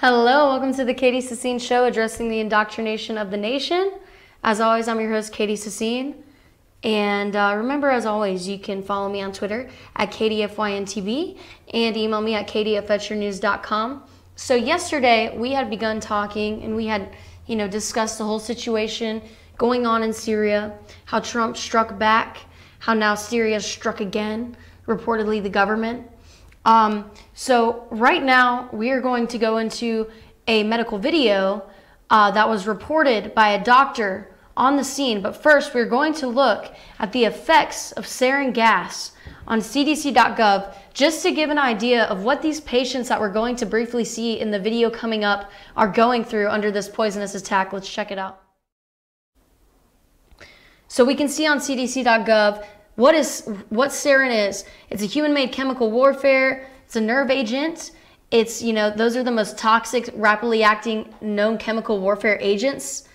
Hello, welcome to the Katie Sassine Show, addressing the indoctrination of the nation. As always, I'm your host, Katie Sassine. And remember, as always, you can follow me on Twitter at KatieFYNTV and email me at katie@fetchernews.com. So yesterday, we had begun talking and we had, discussed the whole situation going on in Syria, how Trump struck back, how now Syria struck again, reportedly the government. So right now we are going to go into a medical video that was reported by a doctor on the scene. But first, we're going to look at the effects of sarin gas on cdc.gov just to give an idea of what these patients that we're going to briefly see in the video coming up are going through under this poisonous attack. Let's check it out. So we can see on cdc.gov what sarin is. It's a human-made chemical warfare. It's a nerve agent. It's, those are the most toxic, rapidly acting known chemical warfare agents,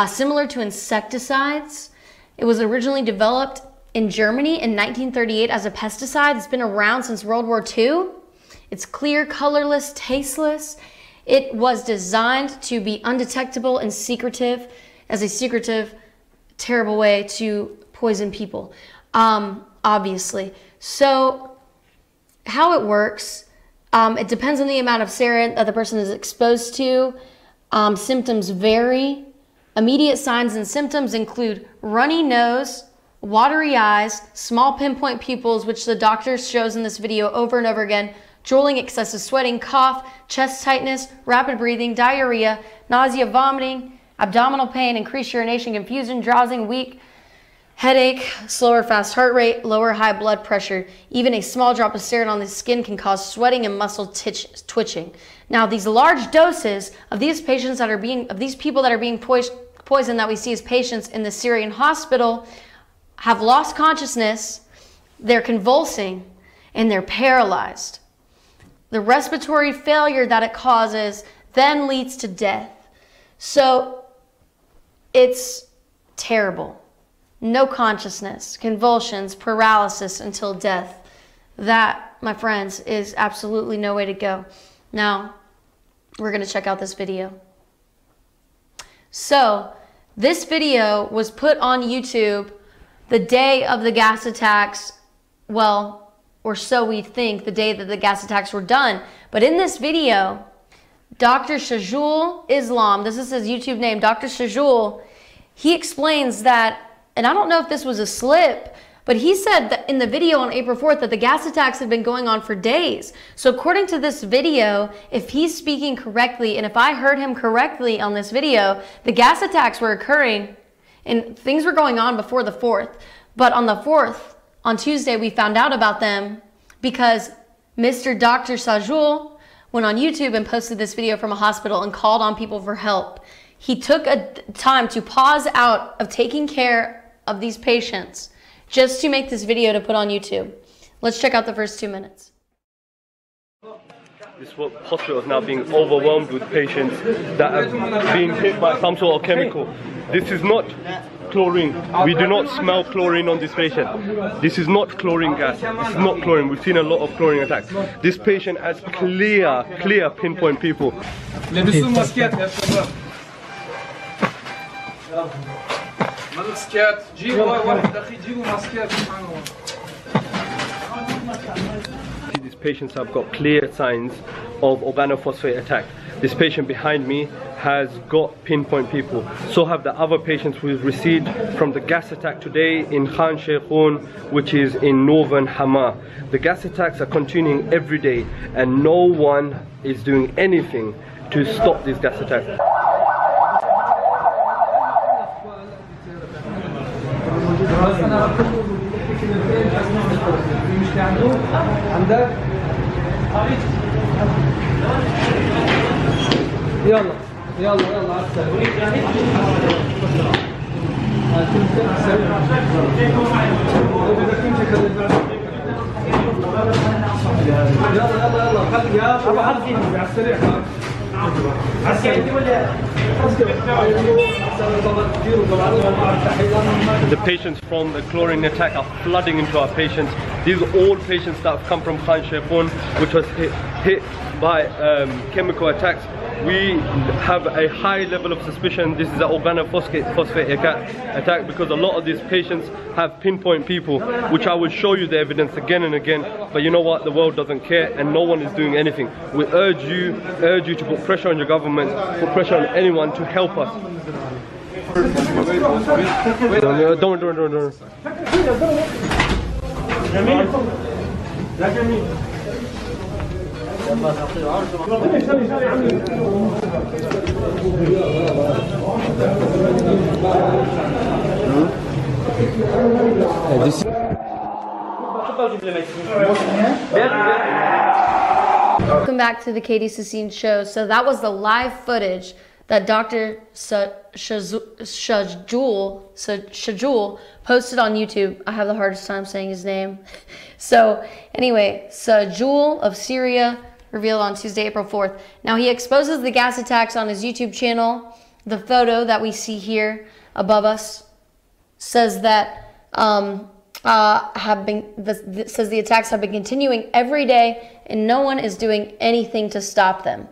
similar to insecticides. It was originally developed in Germany in 1938 as a pesticide. It's been around since World War II. It's clear, colorless, tasteless. It was designed to be undetectable and secretive, as a secretive, terrible way to poison people. Obviously. So how it works, it depends on the amount of sarin that the person is exposed to. Symptoms vary. Immediate signs and symptoms include runny nose, watery eyes, small pinpoint pupils, which the doctor shows in this video over and over again, drooling, excessive sweating, cough, chest tightness, rapid breathing, diarrhea, nausea, vomiting, abdominal pain, increased urination, confusion, drowsing, weak, headache, slower fast heart rate, lower high blood pressure. Even a small drop of sarin on the skin can cause sweating and muscle twitching. Now, these large doses of these patients that are these people that are being poisoned that we see as patients in the Syrian hospital have lost consciousness, they're convulsing, and they're paralyzed. The respiratory failure that it causes then leads to death. So it's terrible. No consciousness, convulsions, paralysis until death. That, my friends, is absolutely no way to go. Now, we're going to check out this video. So, this video was put on YouTube the day of the gas attacks, well, or so we think, the day that the gas attacks were done. But in this video, Dr. Shajul Islam, this is his YouTube name, Dr. Shajul, he explains that, and I don't know if this was a slip, but he said that in the video on April 4th that the gas attacks had been going on for days. So according to this video, if he's speaking correctly, and if I heard him correctly on this video, the gas attacks were occurring and things were going on before the 4th. But on the 4th, on Tuesday, we found out about them because Mr. Dr. Shajul went on YouTube and posted this video from a hospital and called on people for help. He took a time to pause out of taking care of these patients just to make this video to put on YouTube. Let's check out the first 2 minutes. This hospital is now being overwhelmed with patients that have been hit by some sort of chemical. This is not chlorine. We do not smell chlorine on this patient. This is not chlorine gas. This is not chlorine. We've seen a lot of chlorine attacks. This patient has clear pinpoint people. These patients have got clear signs of organophosphate attack. This patient behind me has got pinpoint people. So have the other patients we've received from the gas attack today in Khan Sheikhoun, which is in northern Hama. The gas attacks are continuing every day and no one is doing anything to stop these gas attacks. يلا يلا يلا على السريع The patients from the chlorine attack are flooding into our patients. These are all patients that have come from Khan Sheikhoun, which was hit by chemical attacks. we have a high level of suspicion this is an organophosphate attack, because a lot of these patients have pinpoint people, which I will show you the evidence again and again. But you know what? The world doesn't care, and no one is doing anything. We urge you to put pressure on your government, put pressure on anyone to help us. Don't. Welcome back to the Katie Sassine show. So that was the live footage that Dr. Shajul posted on YouTube. I have the hardest time saying his name. So anyway, Shajul of Syria revealed on Tuesday, April 4th. Now he exposes the gas attacks on his YouTube channel. The photo that we see here above us says that says the attacks have been continuing every day and no one is doing anything to stop them.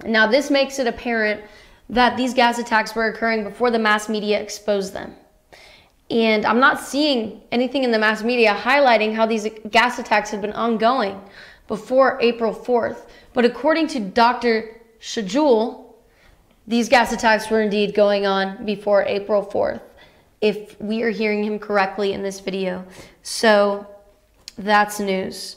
Now this makes it apparent that these gas attacks were occurring before the mass media exposed them. And I'm not seeing anything in the mass media highlighting how these gas attacks had been ongoing before April 4th. But according to Dr. Shajul, these gas attacks were indeed going on before April 4th, if we are hearing him correctly in this video. So that's news.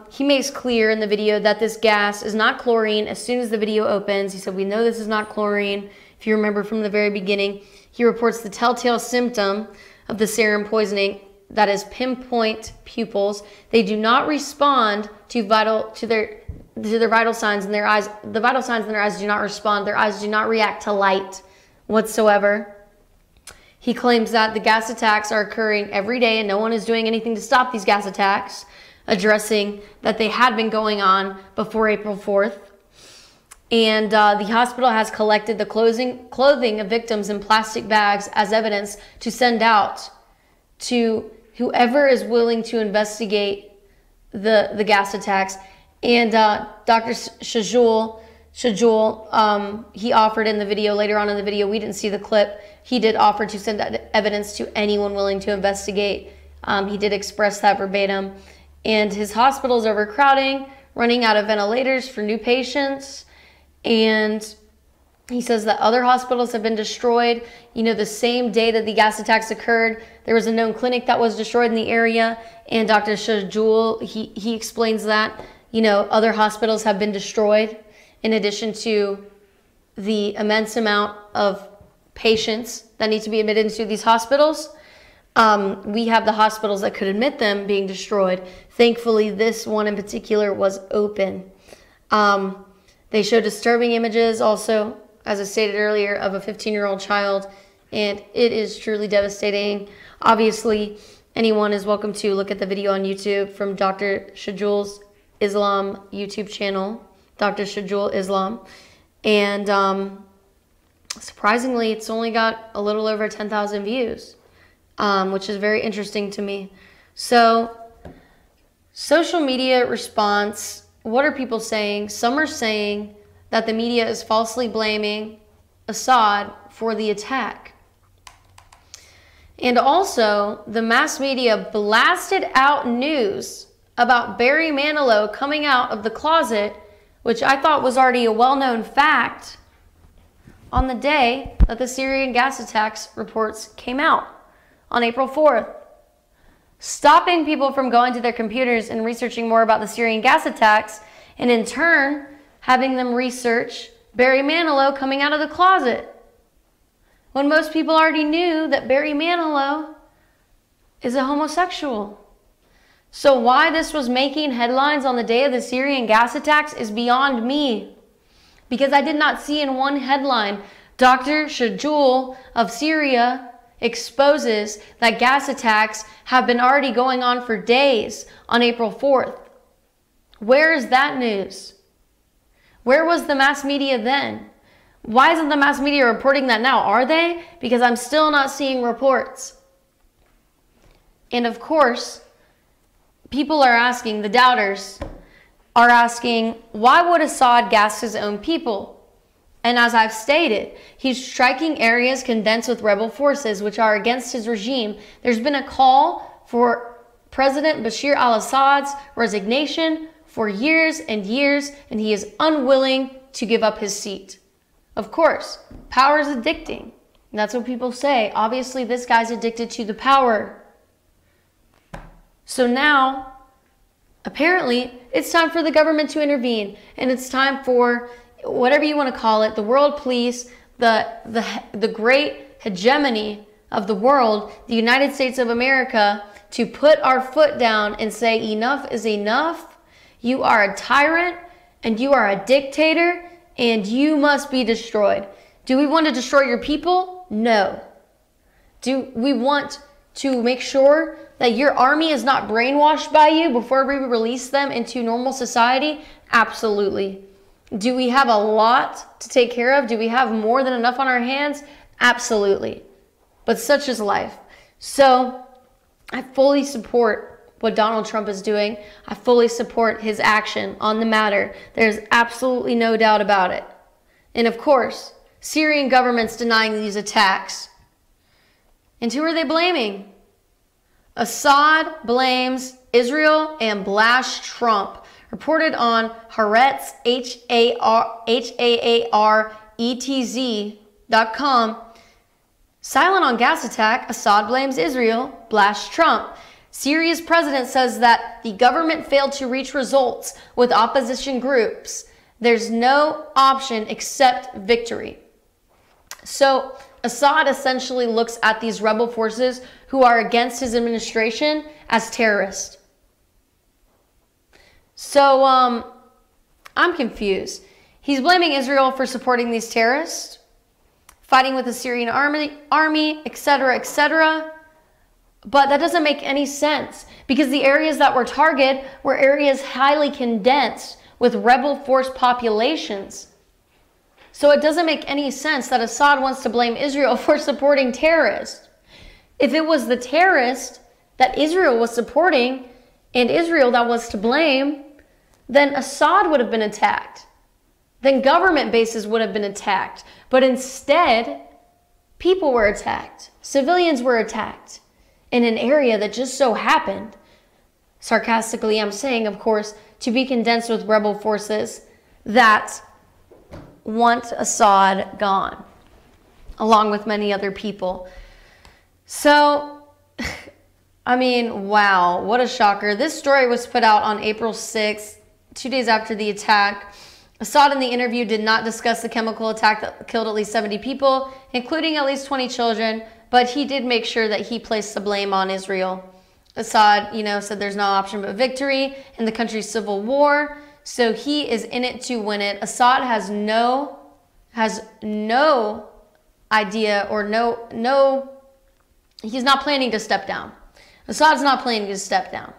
He makes clear in the video that this gas is not chlorine. As soon as the video opens, he said, we know this is not chlorine. If you remember from the very beginning, he reports the telltale symptom of the sarin poisoning, that is pinpoint pupils. They do not respond to their vital signs in their eyes. The vital signs in their eyes do not respond. Their eyes do not react to light whatsoever. He claims that the gas attacks are occurring every day and no one is doing anything to stop these gas attacks, addressing that they had been going on before April 4th. And the hospital has collected the clothing of victims in plastic bags as evidence to send out to whoever is willing to investigate the gas attacks. And Dr. Shajul, he offered in the video, later on in the video, we didn't see the clip, he did offer to send that evidence to anyone willing to investigate. He did express that verbatim. And his hospital is overcrowding, running out of ventilators for new patients. And he says that other hospitals have been destroyed. You know, the same day that the gas attacks occurred, there was a known clinic that was destroyed in the area. And Dr. Shajul, he explains that, you know, other hospitals have been destroyed in addition to the immense amount of patients that need to be admitted into these hospitals. We have the hospitals that could admit them being destroyed. Thankfully, this one in particular was open. They show disturbing images also, as I stated earlier, of a 15-year-old child, and it is truly devastating. Obviously, anyone is welcome to look at the video on YouTube from Dr. Shajul Islam YouTube channel, Dr. Shajul Islam. And surprisingly, it's only got a little over 10,000 views. Which is very interesting to me. So, social media response, what are people saying? Some are saying that the media is falsely blaming Assad for the attack. And also, the mass media blasted out news about Barry Manilow coming out of the closet, which I thought was already a well-known fact, on the day that the Syrian gas attacks reports came out. On April 4th, stopping people from going to their computers and researching more about the Syrian gas attacks, and in turn, having them research Barry Manilow coming out of the closet. When most people already knew that Barry Manilow is a homosexual. So why this was making headlines on the day of the Syrian gas attacks is beyond me. Because I did not see in one headline, Dr. Shajul of Syria exposes that gas attacks have been already going on for days on April 4th. Where is that news? Where was the mass media then? Why isn't the mass media reporting that now? Are they? Because I'm still not seeing reports. And of course, people are asking, the doubters, are asking, why would Assad gas his own people? And as I've stated, he's striking areas condensed with rebel forces which are against his regime. There's been a call for President Bashar Al Assad's resignation for years and years, and he is unwilling to give up his seat. Of course, power is addicting. That's what people say. Obviously, this guy's addicted to the power. So now, apparently, it's time for the government to intervene, and it's time for whatever you want to call it, the world police, the great hegemony of the world, the United States of America, to put our foot down and say enough is enough. You are a tyrant and you are a dictator and you must be destroyed. Do we want to destroy your people? No. Do we want to make sure that your army is not brainwashed by you before we release them into normal society? Absolutely. Do we have a lot to take care of? Do we have more than enough on our hands? Absolutely. But such is life. So I fully support what Donald Trump is doing. I fully support his action on the matter. There's absolutely no doubt about it. And of course, Syrian government's denying these attacks. And who are they blaming? Assad blames Israel and blasts Trump. Reported on Haaretz, HAARETZ.com. Silent on gas attack, Assad blames Israel, blasts Trump. Syria's president says that the government failed to reach results with opposition groups. There's no option except victory. So Assad essentially looks at these rebel forces who are against his administration as terrorists. So, I'm confused. He's blaming Israel for supporting these terrorists, fighting with the Syrian army, etc., etc. But that doesn't make any sense because the areas that were targeted were areas highly condensed with rebel force populations. So it doesn't make any sense that Assad wants to blame Israel for supporting terrorists. If it was the terrorists that Israel was supporting and Israel that was to blame, then Assad would have been attacked. Then government bases would have been attacked. But instead, people were attacked. Civilians were attacked in an area that just so happened, sarcastically I'm saying, of course, to be condensed with rebel forces that want Assad gone, along with many other people. So, I mean, wow, what a shocker. This story was put out on April 6th, 2 days after the attack. Assad in the interview did not discuss the chemical attack that killed at least 70 people, including at least 20 children, but he did make sure that he placed the blame on Israel. Assad, said there's no option but victory in the country's civil war, so he is in it to win it. Assad has no idea or he's not planning to step down. Assad's not planning to step down.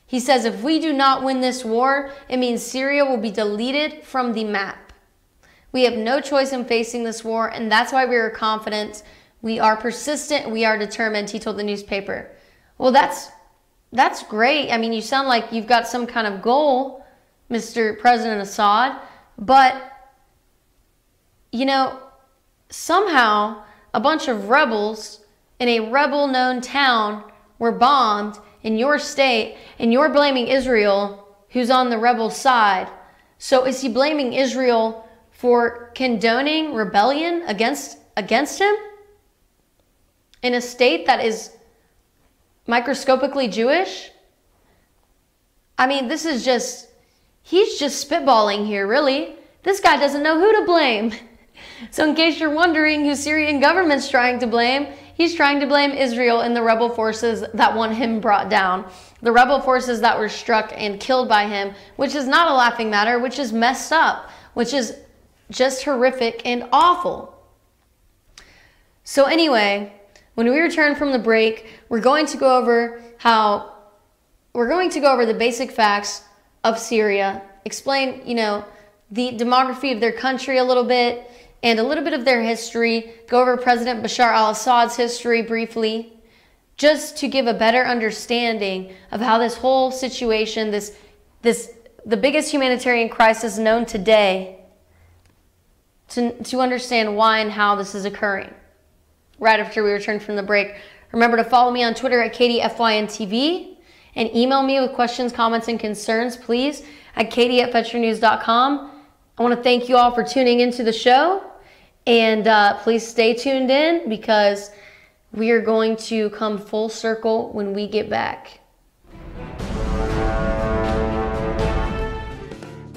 He says, if we do not win this war, it means Syria will be deleted from the map. We have no choice in facing this war, and that's why we are confident. We are persistent. We are determined, he told the newspaper. Well, that's great. I mean, you sound like you've got some kind of goal, Mr. President Assad, but, somehow a bunch of rebels in a rebel-known town were bombed in your state, and you're blaming Israel, who's on the rebel side. So is he blaming Israel for condoning rebellion against him? In a state that is microscopically Jewish? I mean, he's just spitballing here, really. This guy doesn't know who to blame. So in case you're wondering who Syrian government's trying to blame, he's trying to blame Israel and the rebel forces that want him brought down. The rebel forces that were struck and killed by him, which is not a laughing matter, which is messed up, which is just horrific and awful. So anyway, when we return from the break, we're going to go over the basic facts of Syria, explain, the demography of their country a little bit, and a little bit of their history, go over President Bashar Al Assad's history briefly, just to give a better understanding of how this whole situation, this the biggest humanitarian crisis known today to understand why and how this is occurring. Right after we return from the break, remember to follow me on Twitter at KatieFYNTV and email me with questions, comments, and concerns, please, at Katie@FetcherNews.com. I want to thank you all for tuning into the show, and please stay tuned in because we are going to come full circle when we get back.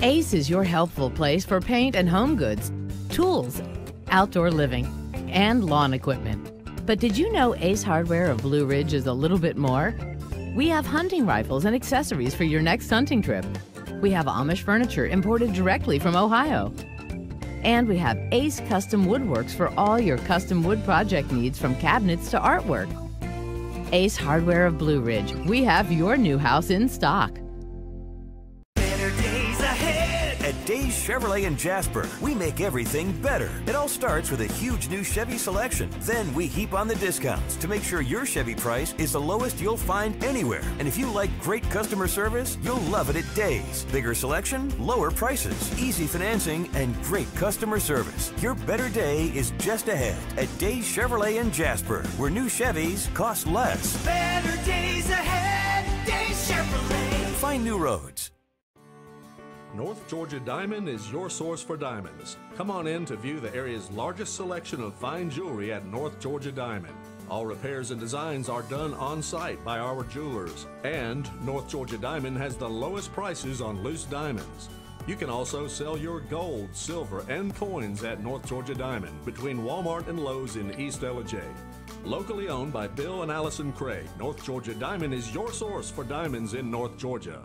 Ace is your helpful place for paint and home goods, tools, outdoor living, and lawn equipment. But did you know Ace Hardware of Blue Ridge is a little bit more? We have hunting rifles and accessories for your next hunting trip. We have Amish furniture imported directly from Ohio. And we have Ace Custom Woodworks for all your custom wood project needs, from cabinets to artwork. Ace Hardware of Blue Ridge, we have your new house in stock. At Days Chevrolet in Jasper, we make everything better. It all starts with a huge new Chevy selection. Then we heap on the discounts to make sure your Chevy price is the lowest you'll find anywhere. And if you like great customer service, you'll love it at Days. Bigger selection, lower prices, easy financing, and great customer service. Your better day is just ahead at Days Chevrolet in Jasper, where new Chevys cost less. Better days ahead, Days Chevrolet. Find new roads. North Georgia Diamond is your source for diamonds. Come on in to view the area's largest selection of fine jewelry at North Georgia Diamond. All repairs and designs are done on site by our jewelers. And North Georgia Diamond has the lowest prices on loose diamonds. You can also sell your gold, silver, and coins at North Georgia Diamond between Walmart and Lowe's in East LJ. Locally owned by Bill and Allison Craig, North Georgia Diamond is your source for diamonds in North Georgia.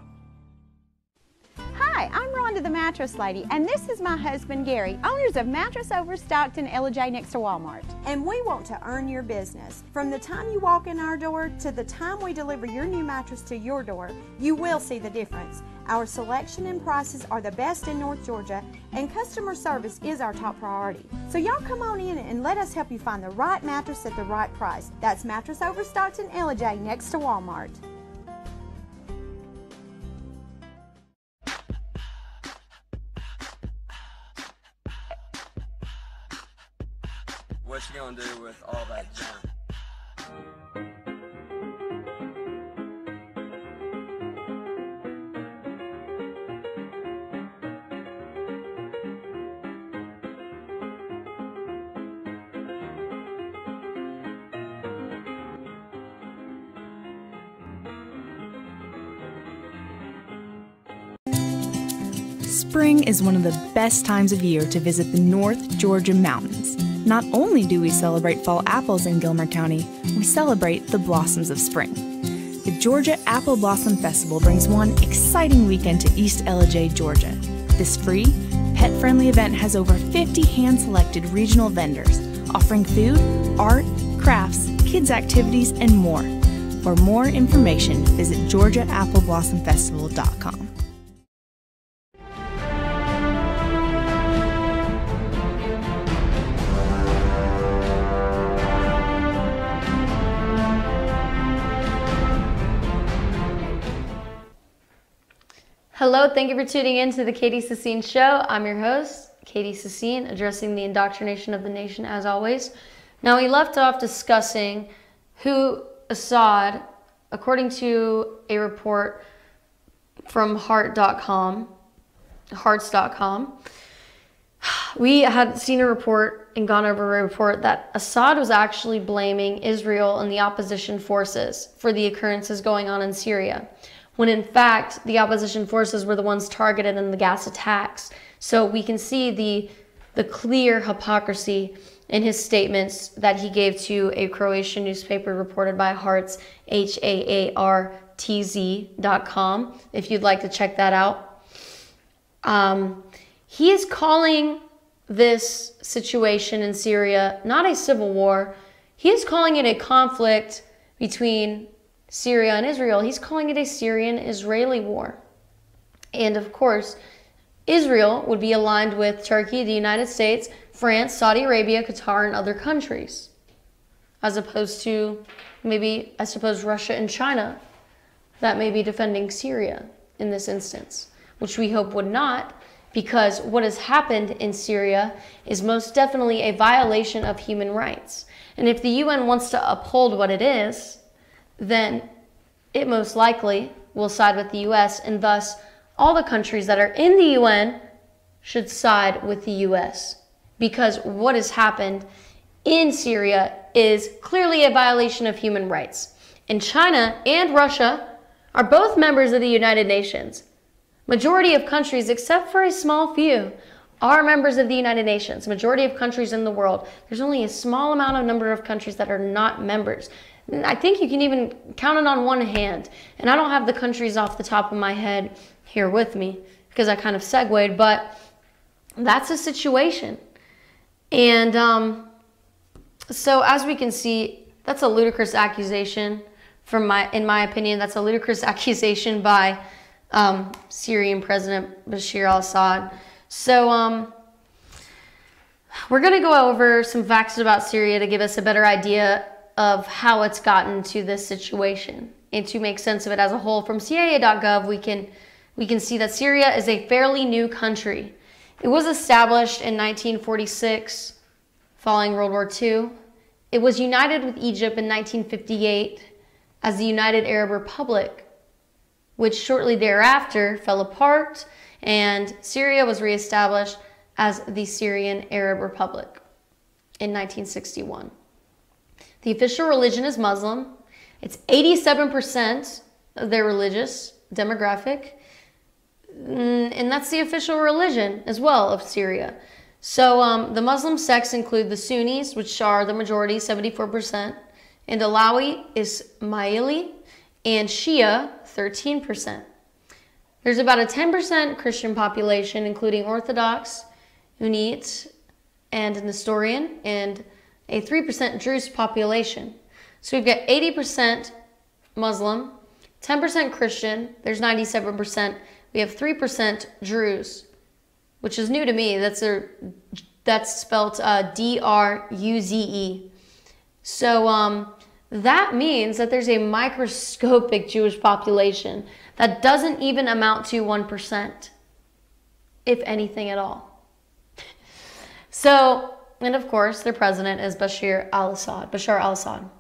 Hi, I'm Rhonda the Mattress Lady, and this is my husband Gary, owners of Mattress Overstocked in LJ next to Walmart. And we want to earn your business. From the time you walk in our door to the time we deliver your new mattress to your door, you will see the difference. Our selection and prices are the best in North Georgia, and customer service is our top priority. So y'all come on in and let us help you find the right mattress at the right price. That's Mattress Overstocked in LJ next to Walmart. What you gonna do with all that junk? Spring is one of the best times of year to visit the North Georgia mountains. Not only do we celebrate fall apples in Gilmer County, we celebrate the blossoms of spring. The Georgia Apple Blossom Festival brings one exciting weekend to East LJ, Georgia. This free, pet-friendly event has over 50 hand-selected regional vendors offering food, art, crafts, kids' activities, and more. For more information, visit GeorgiaAppleBlossomFestival.com. Hello, thank you for tuning in to the Katie Sassine Show. I'm your host, Katie Sassine, addressing the indoctrination of the nation as always. Now, we left off discussing who Assad, according to a report from hearts.com, we had seen a report and gone over a report that Assad was actually blaming Israel and the opposition forces for the occurrences going on in Syria, when in fact the opposition forces were the ones targeted in the gas attacks. So we can see the clear hypocrisy in his statements that he gave to a Croatian newspaper reported by Hearts, HAARTZ.com, if you'd like to check that out. He is calling this situation in Syria not a civil war. He is calling it a conflict between Syria and Israel. He's calling it a Syrian-Israeli war. And of course, Israel would be aligned with Turkey, the United States, France, Saudi Arabia, Qatar, and other countries, as opposed to maybe, I suppose, Russia and China that may be defending Syria in this instance. which we hope would not, because what has happened in Syria is most definitely a violation of human rights. And if the UN wants to uphold what it is, then it most likely will side with the US, and thus all the countries that are in the UN should side with the US, because what has happened in Syria is clearly a violation of human rights. And China and Russia are both members of the United Nations. Majority of countries, except for a small few, are members of the United Nations. Majority of countries in the world. There's only a small number of countries that are not members. I think you can even count it on one hand. And I don't have the countries off the top of my head here with me because I kind of segued, but that's a situation. And so as we can see, that's a ludicrous accusation in my opinion. That's a ludicrous accusation by Syrian President Bashar Al Assad. So we're going to go over some facts about Syria to give us a better idea of how it's gotten to this situation and to make sense of it as a whole. From CIA.gov, we can see that Syria is a fairly new country. It was established in 1946 following World War II. It was united with Egypt in 1958 as the United Arab Republic, which shortly thereafter fell apart, and Syria was reestablished as the Syrian Arab Republic in 1961. The official religion is Muslim. It's 87% of their religious demographic, and that's the official religion as well of Syria. So the Muslim sects include the Sunnis, which are the majority, 74%, and Alawi, Ismaili, and Shia, 13%. There's about a 10% Christian population, including Orthodox, Sunnite, and Nestorian, and a 3% Druze population. So we've got 80% Muslim, 10% Christian, there's 97%. We have 3% Druze, which is new to me. That's spelled D-R-U-Z-E. So that means that there's a microscopic Jewish population that doesn't even amount to 1%, if anything at all. So, and of course, their president is Bashar Al Assad.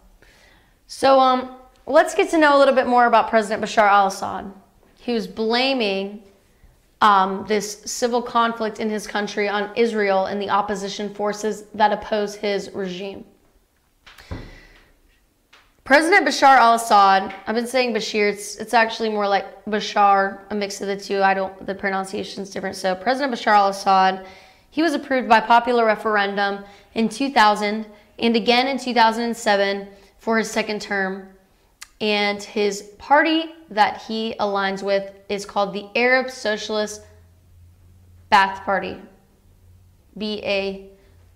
So let's get to know a little bit more about President Bashar Al Assad, who's blaming this civil conflict in his country on Israel and the opposition forces that oppose his regime. President Bashar Al Assad, I've been saying Bashir, it's actually more like Bashar, a mix of the two. The pronunciation's different. So President Bashar Al Assad, he was approved by popular referendum in 2000 and again in 2007 for his second term. And his party that he aligns with is called the Arab Socialist Ba'ath Party. B-A,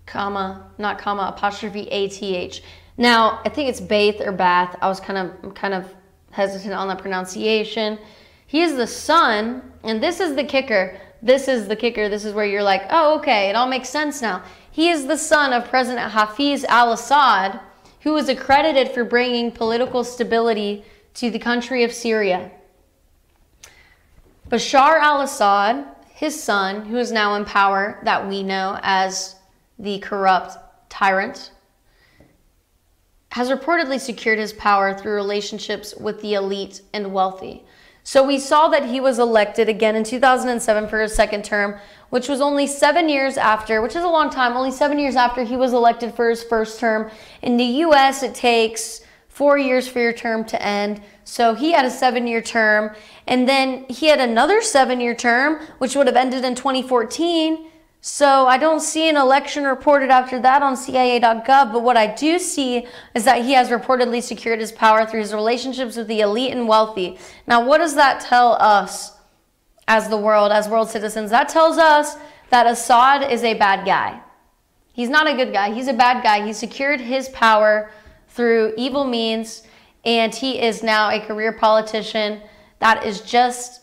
comma, not comma, apostrophe A-T-H. Now, I think it's Ba'ath or Ba'ath. I was kind of hesitant on the pronunciation. He is the son, and this is the kicker. This is the kicker. This is where you're like, oh, okay, it all makes sense now. He is the son of President Hafiz al-Assad, who was accredited for bringing political stability to the country of Syria. Bashar al-Assad, his son, who is now in power, that we know as the corrupt tyrant, has reportedly secured his power through relationships with the elite and wealthy. So we saw that he was elected again in 2007 for his second term, which was only 7 years after, which is a long time, only 7 years after he was elected for his first term. In the US, it takes 4 years for your term to end. So he had a 7-year term, and then he had another 7-year term, which would have ended in 2014. So I don't see an election reported after that on CIA.gov, but what I do see is that he has reportedly secured his power through his relationships with the elite and wealthy. Now, what does that tell us as the world, as world citizens? That tells us that Assad is a bad guy. He's not a good guy. He's a bad guy. He secured his power through evil means, and he is now a career politician that is just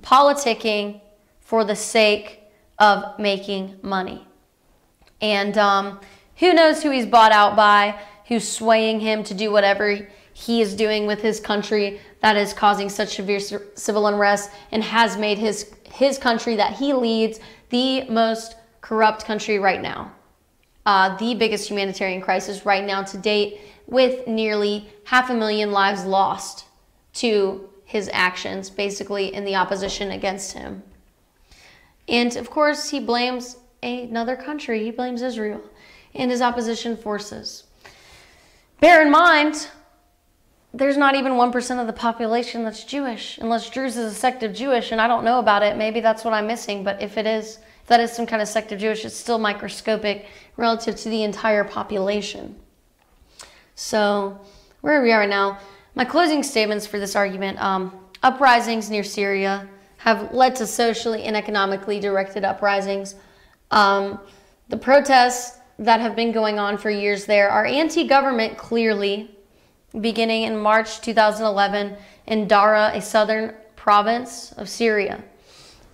politicking for the sake of making money. And who knows who he's bought out by, who's swaying him to do whatever he is doing with his country that is causing such severe civil unrest and has made his country that he leads the most corrupt country right now. The biggest humanitarian crisis right now to date, with nearly 500,000 lives lost to his actions, basically in the opposition against him. And of course, he blames another country. He blames Israel and his opposition forces. Bear in mind, there's not even 1% of the population that's Jewish, unless Druze is a sect of Jewish, and I don't know about it. Maybe that's what I'm missing, but if it is, if that is some kind of sect of Jewish, it's still microscopic relative to the entire population. So, where we are right now, my closing statements for this argument, uprisings near Syria have led to socially and economically directed uprisings. The protests that have been going on for years there are anti-government, clearly, beginning in March 2011 in Dara, a southern province of Syria.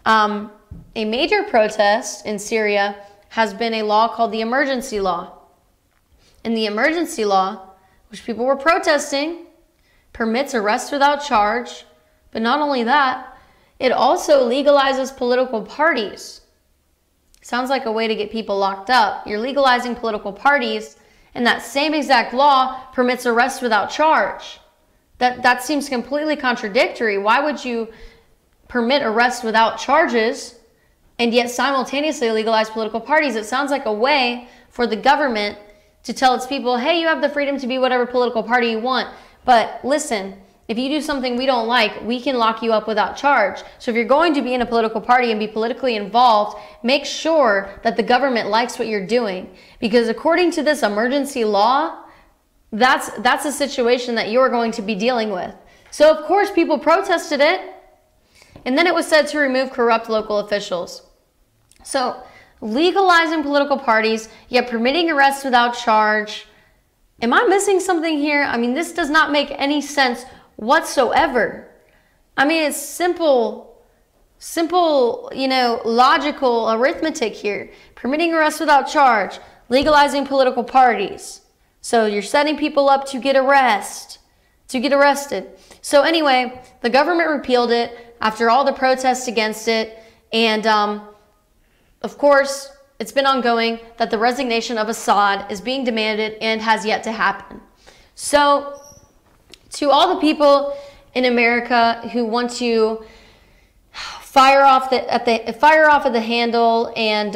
A major protest in Syria has been a law called the emergency law. And the emergency law, which people were protesting, permits arrest without charge, but not only that, it also legalizes political parties. Sounds like a way to get people locked up. You're legalizing political parties, and that same exact law permits arrest without charge. That seems completely contradictory. Why would you permit arrest without charges and yet simultaneously legalize political parties? It sounds like a way for the government to tell its people, hey, you have the freedom to be whatever political party you want. But listen, if you do something we don't like, we can lock you up without charge. So if you're going to be in a political party and be politically involved, make sure that the government likes what you're doing. Because according to this emergency law, that's a situation that you're going to be dealing with. So of course people protested it. And then it was said to remove corrupt local officials. So legalizing political parties, yet permitting arrests without charge. Am I missing something here? I mean, this does not make any sense whatsoever. I mean, it's simple, logical arithmetic here. Permitting arrest without charge, legalizing political parties. So you're setting people up to get arrested. So anyway, the government repealed it after all the protests against it. And of course, it's been ongoing that the resignation of Assad is being demanded and has yet to happen. So to all the people in America who want to fire off at the handle and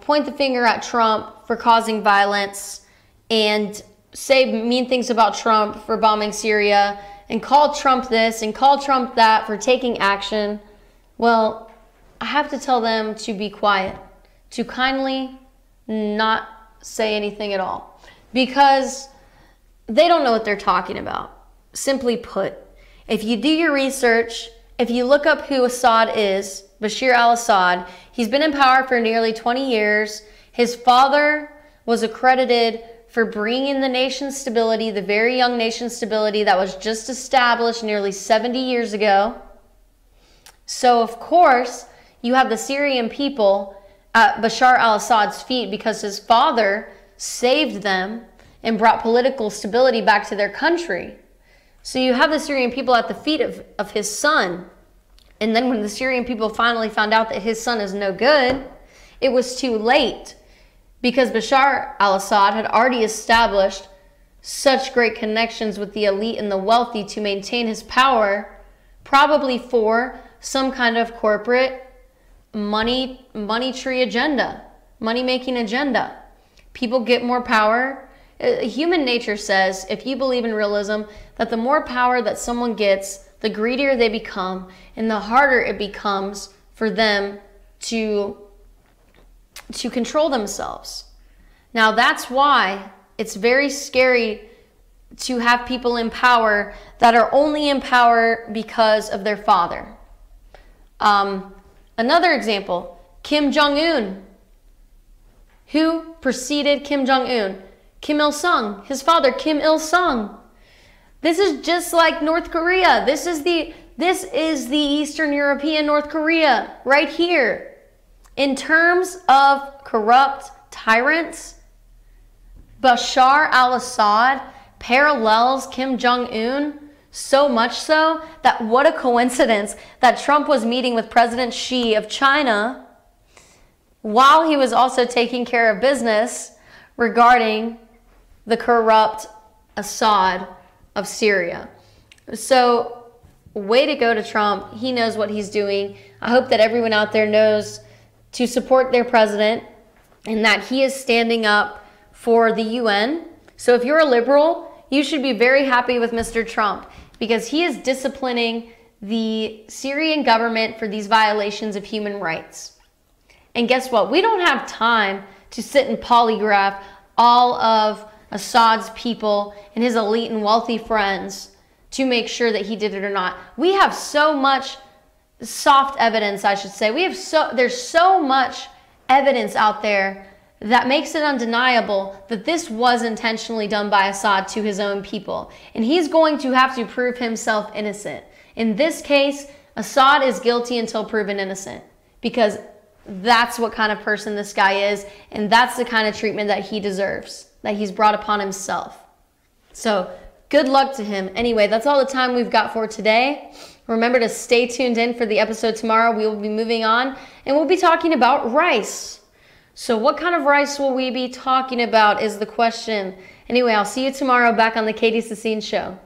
point the finger at Trump for causing violence and say mean things about Trump for bombing Syria and call Trump this and call Trump that for taking action, well, I have to tell them to be quiet, to kindly not say anything at all, because they don't know what they're talking about. Simply put, if you do your research, if you look up who Assad is, Bashar Al Assad, he's been in power for nearly 20 years. His father was accredited for bringing the nation's stability, the very young nation's stability that was just established nearly 70 years ago. So, of course, you have the Syrian people at Bashar al Assad's feet because his father saved them and brought political stability back to their country. So you have the Syrian people at the feet of his son. And then when the Syrian people finally found out that his son is no good, it was too late, because Bashar al-Assad had already established such great connections with the elite and the wealthy to maintain his power, probably for some kind of corporate money tree agenda, money-making agenda. People get more power. Human nature says, if you believe in realism, that the more power that someone gets, the greedier they become, and the harder it becomes for them to control themselves. Now, that's why it's very scary to have people in power that are only in power because of their father. Another example, Kim Jong-un. Who preceded Kim Jong-un? Kim Il-sung, his father, Kim Il-sung. This is just like North Korea. This is the Eastern European North Korea right here. In terms of corrupt tyrants, Bashar al-Assad parallels Kim Jong-un so much so that what a coincidence that Trump was meeting with President Xi of China while he was also taking care of business regarding the corrupt Assad of Syria. So way to go to Trump. He knows what he's doing. I hope that everyone out there knows to support their president and that he is standing up for the UN. So if you're a liberal, you should be very happy with Mr. Trump because he is disciplining the Syrian government for these violations of human rights. And guess what? We don't have time to sit and polygraph all of Assad's people and his elite and wealthy friends to make sure that he did it or not. We have so much soft evidence, I should say. There's so much evidence out there that makes it undeniable that this was intentionally done by Assad to his own people. And he's going to have to prove himself innocent. In this case, Assad is guilty until proven innocent because that's what kind of person this guy is, and that's the kind of treatment that he deserves, that he's brought upon himself. So good luck to him. Anyway, that's all the time we've got for today. Remember to stay tuned in for the episode tomorrow. We will be moving on, and we'll be talking about rice. So what kind of rice will we be talking about is the question. Anyway, I'll see you tomorrow back on the Katie Sassine Show.